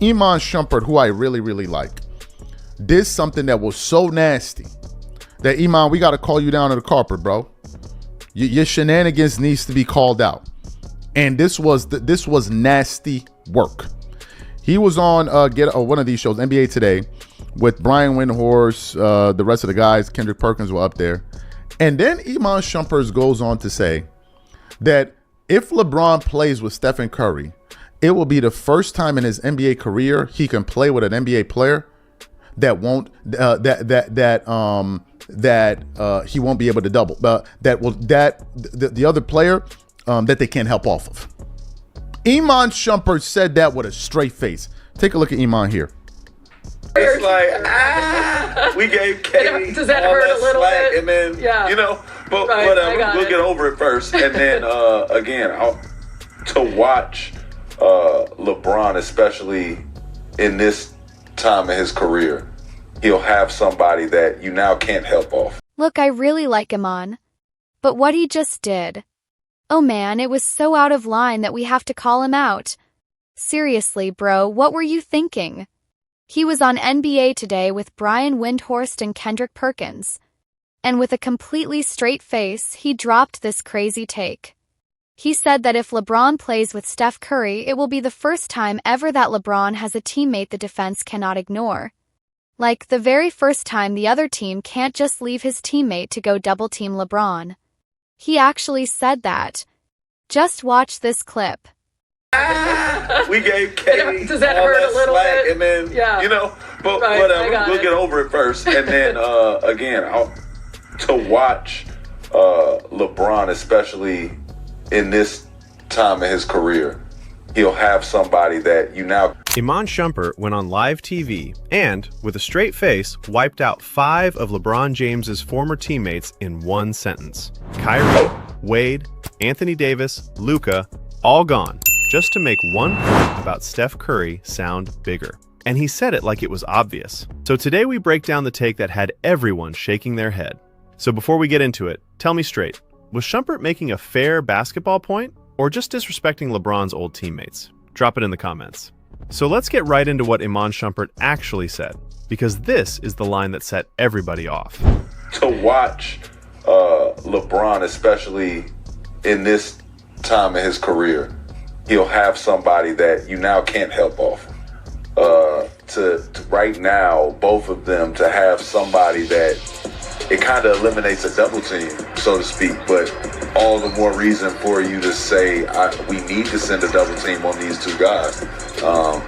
Iman Shumpert, who I really, really like, did something that was so nasty that, Iman, we got to call you down to the carpet, bro. Your shenanigans needs to be called out. And this was nasty work. He was on one of these shows, NBA Today, with Brian Windhorst, the rest of the guys. Kendrick Perkins were up there. And then Iman Shumpert goes on to say that if LeBron plays with Stephen Curry, it will be the first time in his NBA career he can play with an NBA player that won't he won't be able to double. The other player that they can't help off of. Iman Shumpert said that with a straight face. Take a look at Iman here. It's like, we gave Katie does that all hurt that a little slack, bit? and then, Yeah. But Right, whatever, we'll get over it first. And then, again, to watch LeBron, especially in this time of his career, he'll have somebody that you now can't help off. Look, I really like Iman. But what he just did... Oh man, it was so out of line that we have to call him out. Seriously, bro, what were you thinking? He was on NBA Today with Brian Windhorst and Kendrick Perkins. And with a completely straight face, he dropped this crazy take. He said that if LeBron plays with Steph Curry, it will be the first time ever that LeBron has a teammate the defense cannot ignore. Like, the very first time the other team can't just leave his teammate to go double-team LeBron. He actually said that. Just watch this clip. We gave Katie does that all hurt that a little slack, bit? and then, Yeah. But Right, whatever, we'll get over it first. And then, again, to watch LeBron, especially in this time of his career, he'll have somebody that you now... Iman Shumpert went on live TV and, with a straight face, wiped out 5 of LeBron James's former teammates in one sentence. Kyrie, Wade, Anthony Davis, Luka, all gone, just to make one point about Steph Curry sound bigger. And he said it like it was obvious. So today we break down the take that had everyone shaking their head. So before we get into it, tell me straight, was Shumpert making a fair basketball point or just disrespecting LeBron's old teammates? Drop it in the comments. So let's get right into what Iman Shumpert actually said, because this is the line that set everybody off. To watch LeBron, especially in this time of his career, he'll have somebody that you now can't help off. To right now, both of them to have somebody that it kind of eliminates a double team, so to speak, but all the more reason for you to say we need to send a double team on these two guys.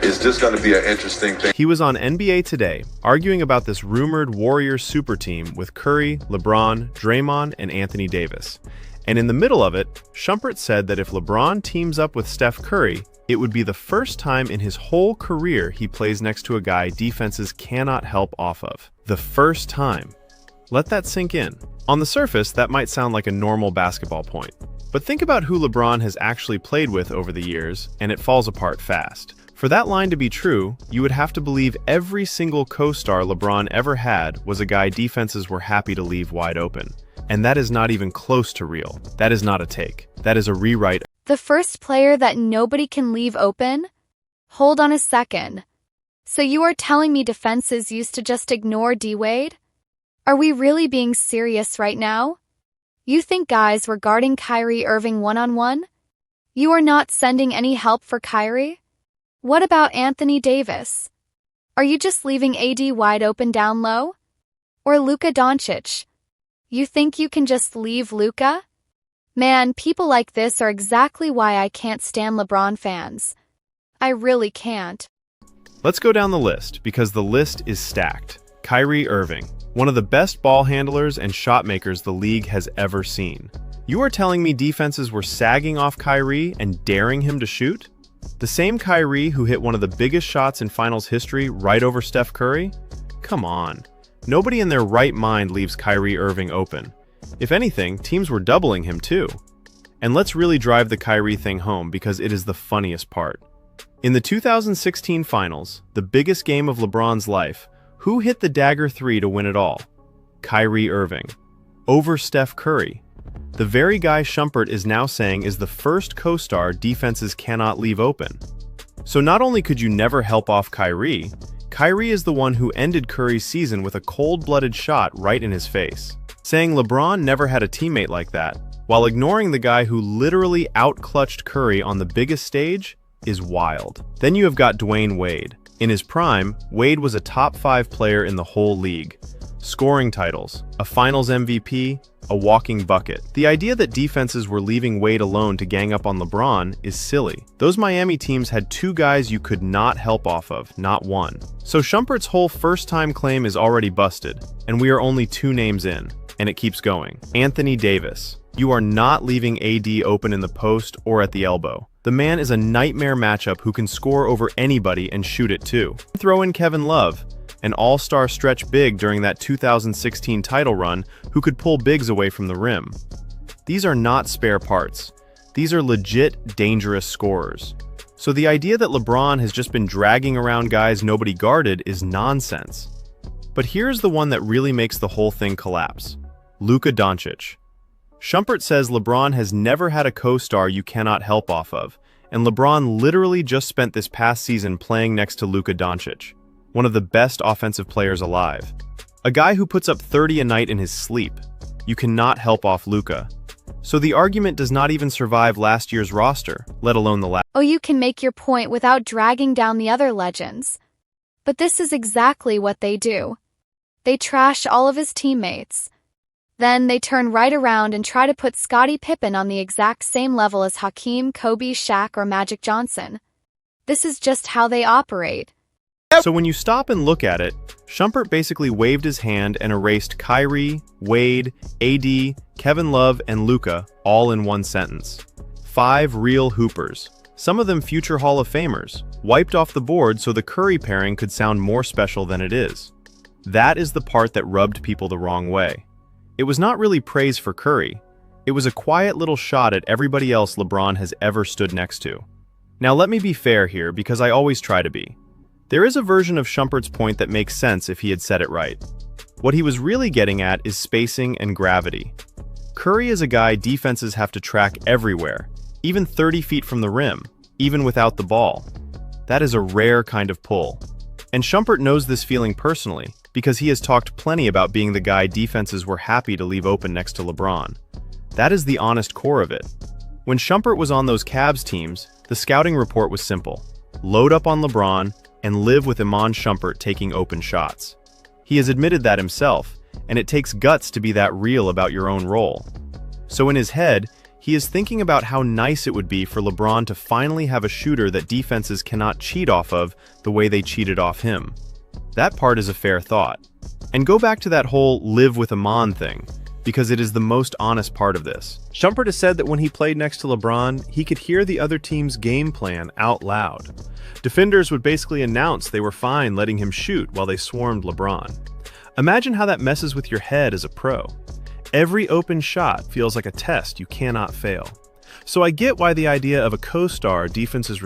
It's just going to be an interesting thing. He was on NBA Today arguing about this rumored Warriors super team with Curry, LeBron, Draymond, and Anthony Davis. And in the middle of it, Shumpert said that if LeBron teams up with Steph Curry, it would be the first time in his whole career he plays next to a guy defenses cannot help off of. The first time. Let that sink in. On the surface, that might sound like a normal basketball point. But think about who LeBron has actually played with over the years, and it falls apart fast. For that line to be true, you would have to believe every single co-star LeBron ever had was a guy defenses were happy to leave wide open. And that is not even close to real. That is not a take. That is a rewrite. The first player that nobody can leave open? Hold on a second. So you are telling me defenses used to just ignore D-Wade? Are we really being serious right now? You think guys were guarding Kyrie Irving one-on-one? You are not sending any help for Kyrie? What about Anthony Davis? Are you just leaving AD wide open down low? Or Luka Doncic? You think you can just leave Luka? Man, people like this are exactly why I can't stand LeBron fans. I really can't. Let's go down the list, because the list is stacked. Kyrie Irving, one of the best ball handlers and shot makers the league has ever seen. You are telling me defenses were sagging off Kyrie and daring him to shoot? The same Kyrie who hit one of the biggest shots in finals history right over Steph Curry? Come on. Nobody in their right mind leaves Kyrie Irving open. If anything, teams were doubling him too. And let's really drive the Kyrie thing home because it is the funniest part. In the 2016 finals, the biggest game of LeBron's life, who hit the dagger 3 to win it all? Kyrie Irving. Over Steph Curry. The very guy Shumpert is now saying is the first co-star defenses cannot leave open. So not only could you never help off Kyrie, Kyrie is the one who ended Curry's season with a cold-blooded shot right in his face. Saying LeBron never had a teammate like that, while ignoring the guy who literally out-clutched Curry on the biggest stage, is wild. Then you have got Dwayne Wade. In his prime, Wade was a top 5 player in the whole league. Scoring titles, a finals MVP, a walking bucket. The idea that defenses were leaving Wade alone to gang up on LeBron is silly. Those Miami teams had 2 guys you could not help off of, not one. So Shumpert's whole first-time claim is already busted, and we are only 2 names in, and it keeps going. Anthony Davis. You are not leaving AD open in the post or at the elbow. The man is a nightmare matchup who can score over anybody and shoot it too. Throw in Kevin Love, an all-star stretch big during that 2016 title run who could pull bigs away from the rim. These are not spare parts. These are legit, dangerous scorers. So the idea that LeBron has just been dragging around guys nobody guarded is nonsense. But here's the one that really makes the whole thing collapse. Luka Doncic. Shumpert says LeBron has never had a co-star you cannot help off of, and LeBron literally just spent this past season playing next to Luka Doncic, one of the best offensive players alive. A guy who puts up 30 a night in his sleep. You cannot help off Luka. So the argument does not even survive last year's roster, let alone the last. Oh, you can make your point without dragging down the other legends. But this is exactly what they do. They trash all of his teammates. Then they turn right around and try to put Scottie Pippen on the exact same level as Hakeem, Kobe, Shaq, or Magic Johnson. This is just how they operate. So when you stop and look at it, Shumpert basically waved his hand and erased Kyrie, Wade, AD, Kevin Love, and Luka all in one sentence. 5 real hoopers, some of them future Hall of Famers, wiped off the board so the Curry pairing could sound more special than it is. That is the part that rubbed people the wrong way. It was not really praise for Curry. It was a quiet little shot at everybody else LeBron has ever stood next to. Now let me be fair here because I always try to be. There is a version of Shumpert's point that makes sense if he had said it right. What he was really getting at is spacing and gravity. Curry is a guy defenses have to track everywhere, even 30 feet from the rim, even without the ball. That is a rare kind of pull. And Shumpert knows this feeling personally, because he has talked plenty about being the guy defenses were happy to leave open next to LeBron. That is the honest core of it. When Shumpert was on those Cavs teams, the scouting report was simple. Load up on LeBron and live with Iman Shumpert taking open shots. He has admitted that himself, and it takes guts to be that real about your own role. So in his head, he is thinking about how nice it would be for LeBron to finally have a shooter that defenses cannot cheat off of the way they cheated off him. That part is a fair thought. And go back to that whole live with Iman thing, because it is the most honest part of this. Shumpert has said that when he played next to LeBron, he could hear the other team's game plan out loud. Defenders would basically announce they were fine letting him shoot while they swarmed LeBron. Imagine how that messes with your head as a pro. Every open shot feels like a test you cannot fail. So I get why the idea of a co-star defenses